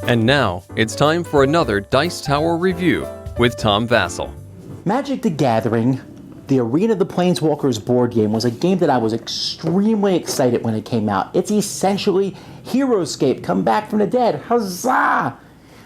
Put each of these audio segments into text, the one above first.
And now, it's time for another Dice Tower review with Tom Vasel. Magic the Gathering, the Arena of the Planeswalkers board game, was a game that I was extremely excited when it came out. It's essentially Heroescape, come back from the dead. Huzzah!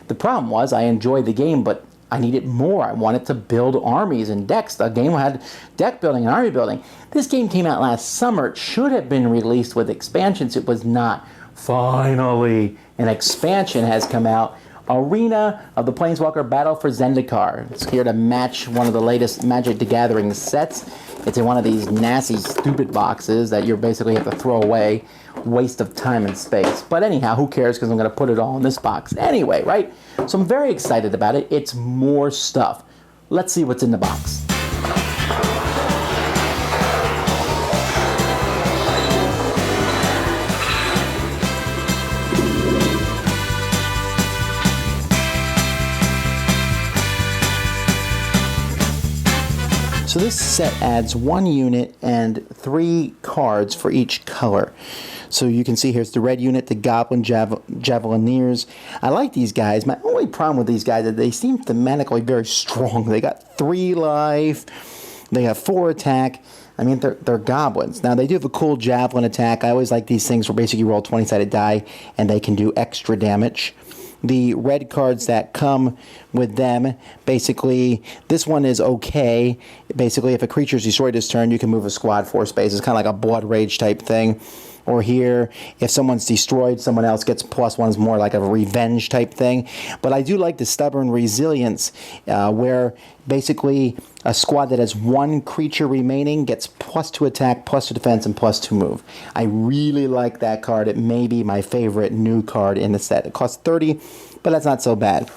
The problem was I enjoyed the game, but I needed more. I wanted to build armies and decks. The game had deck building and army building. This game came out last summer. It should have been released with expansions. It was not. Finally, an expansion has come out. Arena of the Planeswalker Battle for Zendikar. It's here to match one of the latest Magic the Gathering sets. It's in one of these nasty, stupid boxes that you basically have to throw away. Waste of time and space. But anyhow, who cares, because I'm going to put it all in this box anyway, right? So I'm very excited about it. It's more stuff. Let's see what's in the box. So this set adds 1 unit and 3 cards for each color. So you can see here's the red unit, the Goblin Javelineers. I like these guys. My only problem with these guys is they seem thematically very strong. They got 3 life, they have 4 attack. I mean, they're goblins. Now, they do have a cool javelin attack. I always like these things where basically you roll 20-sided die and they can do extra damage. The red cards that come with them, basically, this one is okay. Basically, if a creature is destroyed this turn, you can move a squad 4 spaces. It's kind of like a Blood Rage type thing. Or here, if someone's destroyed, someone else gets +1. It's more like a revenge type thing. But I do like the Stubborn Resilience, where basically a squad that has 1 creature remaining gets +2 attack, +2 defense, and +2 move. I really like that card. It may be my favorite new card in the set. It costs 30, but that's not so bad.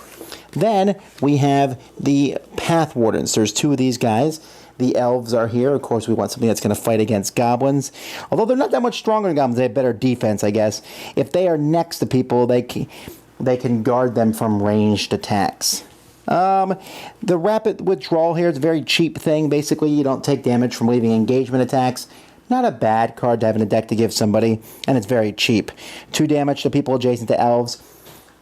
Then we have the Path Wardens. There's 2 of these guys. The elves are here. Of course, we want something that's going to fight against goblins. Although they're not that much stronger than goblins, they have better defense, I guess. If they are next to people, they can guard them from ranged attacks. The rapid withdrawal here is a very cheap thing. Basically, you don't take damage from leaving engagement attacks. Not a bad card to have in a deck to give somebody, and it's very cheap. 2 damage to people adjacent to elves.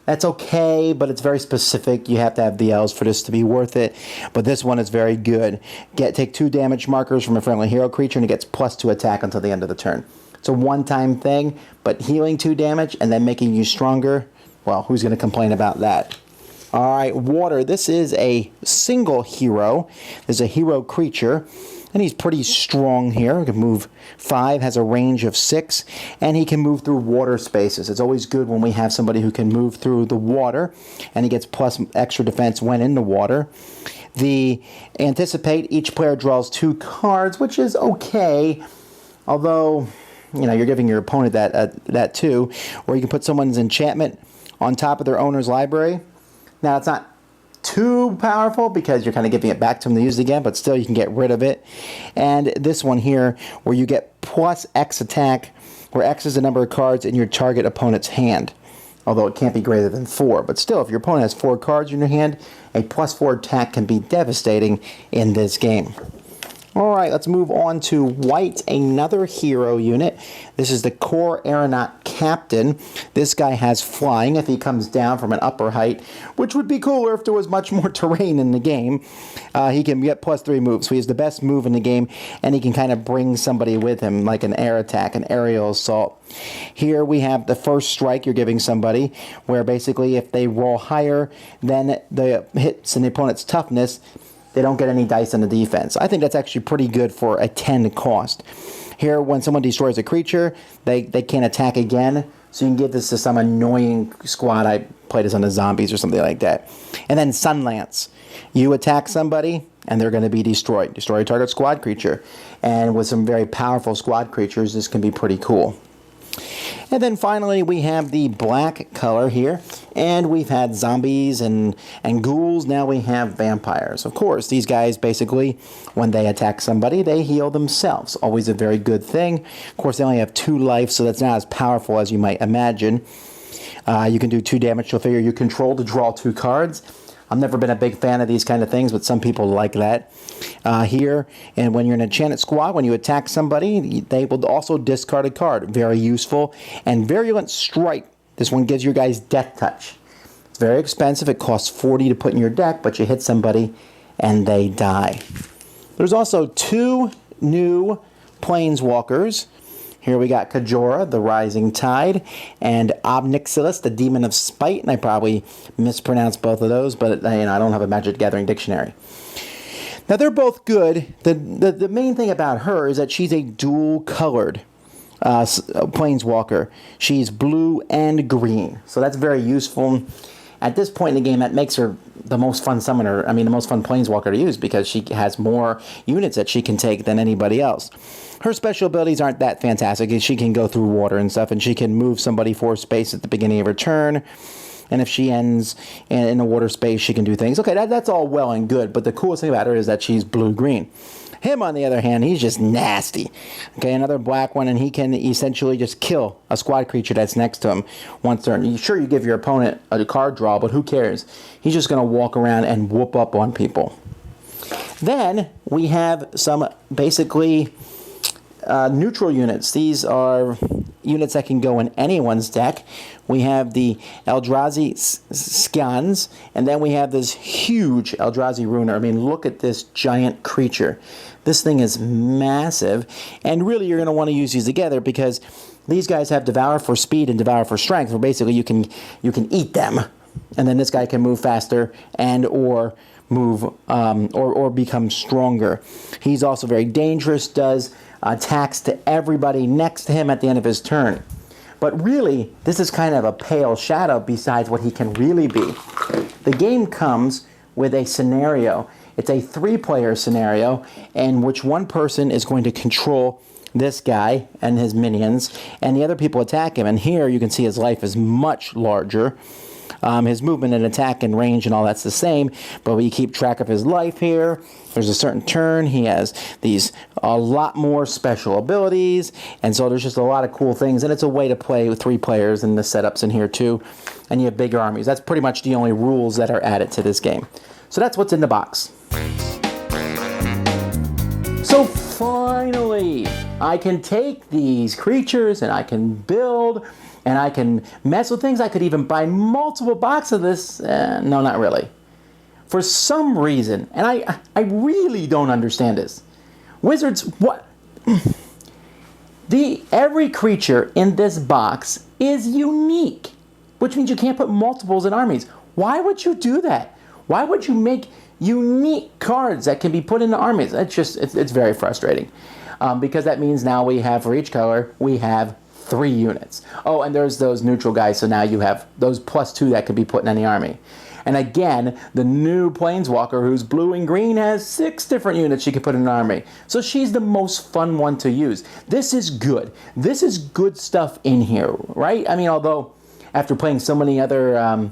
That's okay, but it's very specific. You have to have the elves for this to be worth it. But this one is very good. Take 2 damage markers from a friendly hero creature, and it gets +2 attack until the end of the turn. It's a one-time thing, but healing 2 damage and then making you stronger, well, who's going to complain about that? All right, water. This is a single hero. There's a hero creature, and he's pretty strong here. He can move 5, has a range of 6, and he can move through water spaces. It's always good when we have somebody who can move through the water, and he gets plus extra defense when in the water. The Anticipate, each player draws 2 cards, which is okay, although, you know, you're giving your opponent that too, or you can put someone's enchantment on top of their owner's library. Now, it's not too powerful because you're kind of giving it back to them to use it again, but still you can get rid of it. And this one here, where you get +X attack, where X is the number of cards in your target opponent's hand. Although it can't be greater than 4. But still, if your opponent has 4 cards in your hand, a +4 attack can be devastating in this game. Alright, let's move on to white, another hero unit. This is the Core Aeronaut Captain. This guy has flying if he comes down from an upper height, which would be cooler if there was much more terrain in the game. He can get +3 moves, so he has the best move in the game, and he can kind of bring somebody with him, like an air attack, an aerial assault. Here we have the first strike you're giving somebody, where basically if they roll higher than the hits and the opponent's toughness, they don't get any dice on the defense. I think that's actually pretty good for a 10 cost. Here, when someone destroys a creature, they can't attack again. So you can give this to some annoying squad. I played this on the zombies or something like that. And then Sunlance. You attack somebody, and they're going to be destroyed. Destroy a target squad creature. And with some very powerful squad creatures, this can be pretty cool. And then finally we have the black color here, and we've had zombies and ghouls. Now we have vampires. Of course, these guys basically, when they attack somebody, they heal themselves. Always a very good thing. Of course, they only have 2 life, so that's not as powerful as you might imagine. You can do 2 damage to a figure you control to draw 2 cards. I've never been a big fan of these kind of things, but some people like that. Here, and when you're in an enchanted squad, when you attack somebody, they will also discard a card. Very useful. And Virulent Strike. This one gives your guys Death Touch. It's very expensive. It costs 40 to put in your deck, but you hit somebody and they die. There's also 2 new Planeswalkers. Here we got Kajora, the Rising Tide, and Obnixilis, the Demon of Spite. And I probably mispronounced both of those, but I don't have a Magic Gathering dictionary. Now, they're both good. The main thing about her is that she's a dual-colored Planeswalker. She's blue and green, so that's very useful. At this point in the game, that makes her the most fun summoner, the most fun Planeswalker to use, because she has more units that she can take than anybody else. Her special abilities aren't that fantastic. She can go through water and stuff, and she can move somebody 4 space at the beginning of her turn. And if she ends in a water space, she can do things. Okay, that's all well and good, but the coolest thing about her is that she's blue-green. Him, on the other hand, he's just nasty. Okay, another black one, and he can essentially just kill a squad creature that's next to him once turn. Sure, you give your opponent a card draw, but who cares? He's just going to walk around and whoop up on people. Then we have some basically neutral units. These are units that can go in anyone's deck. We have the Eldrazi Scans, and then we have this huge Eldrazi Ruiner. Look at this giant creature. This thing is massive, and really you're going to want to use these together because these guys have Devour for speed and Devour for strength, where basically you can eat them, and then this guy can move faster and or move or become stronger. He's also very dangerous, does attacks to everybody next to him at the end of his turn. But really, this is kind of a pale shadow besides what he can really be. The game comes with a scenario. It's a 3-player scenario in which one person is going to control this guy and his minions, and the other people attack him. And here you can see his life is much larger. His movement and attack and range and all that's the same, but we keep track of his life here. There's a certain turn. He has a lot more special abilities, and so there's just a lot of cool things, and it's a way to play with 3 players, and the setups in here too, and you have bigger armies. That's pretty much the only rules that are added to this game. So that's what's in the box. So finally, I can take these creatures and I can build and I can mess with things. I could even buy multiple boxes of this. No, not really. For some reason, and I really don't understand this. Wizards, what? Every creature in this box is unique, which means you can't put multiples in armies. Why would you do that? Why would you make unique cards that can be put into armies? It's very frustrating. Because that means now we have, for each color, we have 3 units. Oh, and there's those neutral guys, so now you have those +2 that could be put in any army. And again, the new Planeswalker, who's blue and green, has 6 different units she could put in an army. So she's the most fun one to use. This is good. This is good stuff in here, right? Although after playing so many other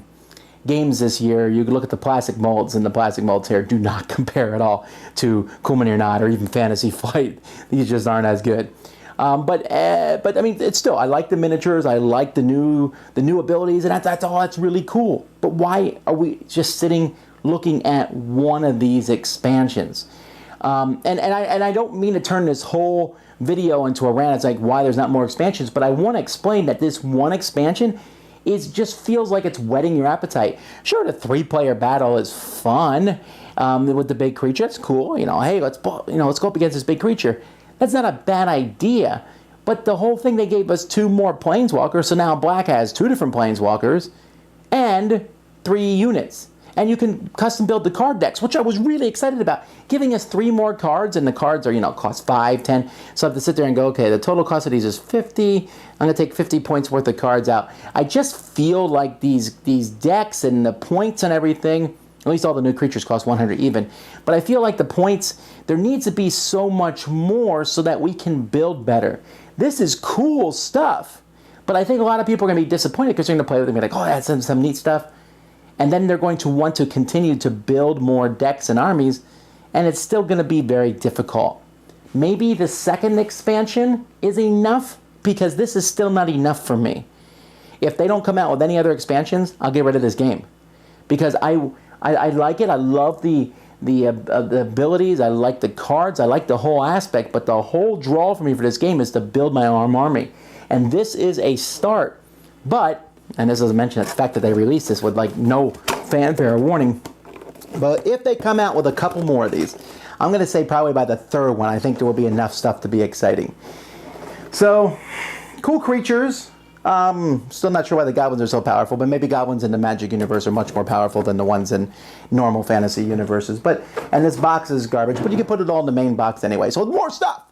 games this year, you can look at the plastic molds, and the plastic molds here do not compare at all to Cool Mini or Not or even Fantasy Flight. These just aren't as good. But it's still, I like the miniatures, I like the new abilities, and that's really cool. But why are we just sitting looking at one of these expansions? And I don't mean to turn this whole video into a rant. It's like why there's not more expansions, but I want to explain that this one expansion just feels like it's whetting your appetite. Sure, the 3-player battle is fun with the big creature. It's cool. Hey, let's go up against this big creature. That's not a bad idea. But the whole thing, they gave us 2 more Planeswalkers, so now Black has 2 different Planeswalkers and 3 units. And you can custom build the card decks, which I was really excited about. Giving us 3 more cards, and the cards are, cost 5, 10. So I have to sit there and go, okay, the total cost of these is 50. I'm going to take 50 points worth of cards out. I just feel like these decks and the points and everything, at least all the new creatures cost 100 even. But I feel like the points, there needs to be so much more so that we can build better. This is cool stuff. But I think a lot of people are going to be disappointed because they're going to play with it and be like, oh, that's some neat stuff. And then they're going to want to continue to build more decks and armies, and it's still going to be very difficult. Maybe the second expansion is enough, because this is still not enough for me. If they don't come out with any other expansions, I'll get rid of this game. Because I like it. I love the abilities. I like the cards. I like the whole aspect. But the whole draw for me for this game is to build my army. And this is a start. But and this doesn't mention the fact that they released this with like no fanfare or warning. But if they come out with a couple more of these, I'm going to say probably by the third one, I think there will be enough stuff to be exciting. So, cool creatures. Still not sure why the goblins are so powerful, but maybe goblins in the Magic universe are much more powerful than the ones in normal fantasy universes. And this box is garbage, but you can put it all in the main box anyway. So more stuff.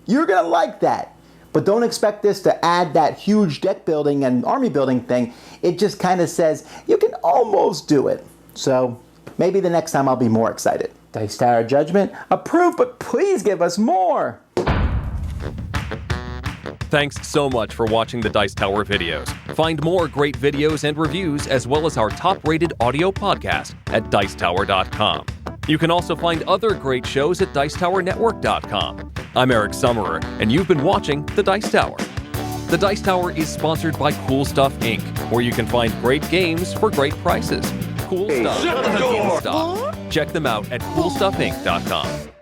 You're going to like that. But don't expect this to add that huge deck building and army building thing. It just kind of says you can almost do it. So maybe the next time I'll be more excited. Dice Tower Judgment, approved, but please give us more. Thanks so much for watching the Dice Tower videos. Find more great videos and reviews, as well as our top-rated audio podcast at Dicetower.com. You can also find other great shows at Dicetowernetwork.com. I'm Eric Summerer, and you've been watching The Dice Tower. The Dice Tower is sponsored by Cool Stuff Inc., where you can find great games for great prices. Cool stuff. GameStop. Check them out at CoolStuffInc.com.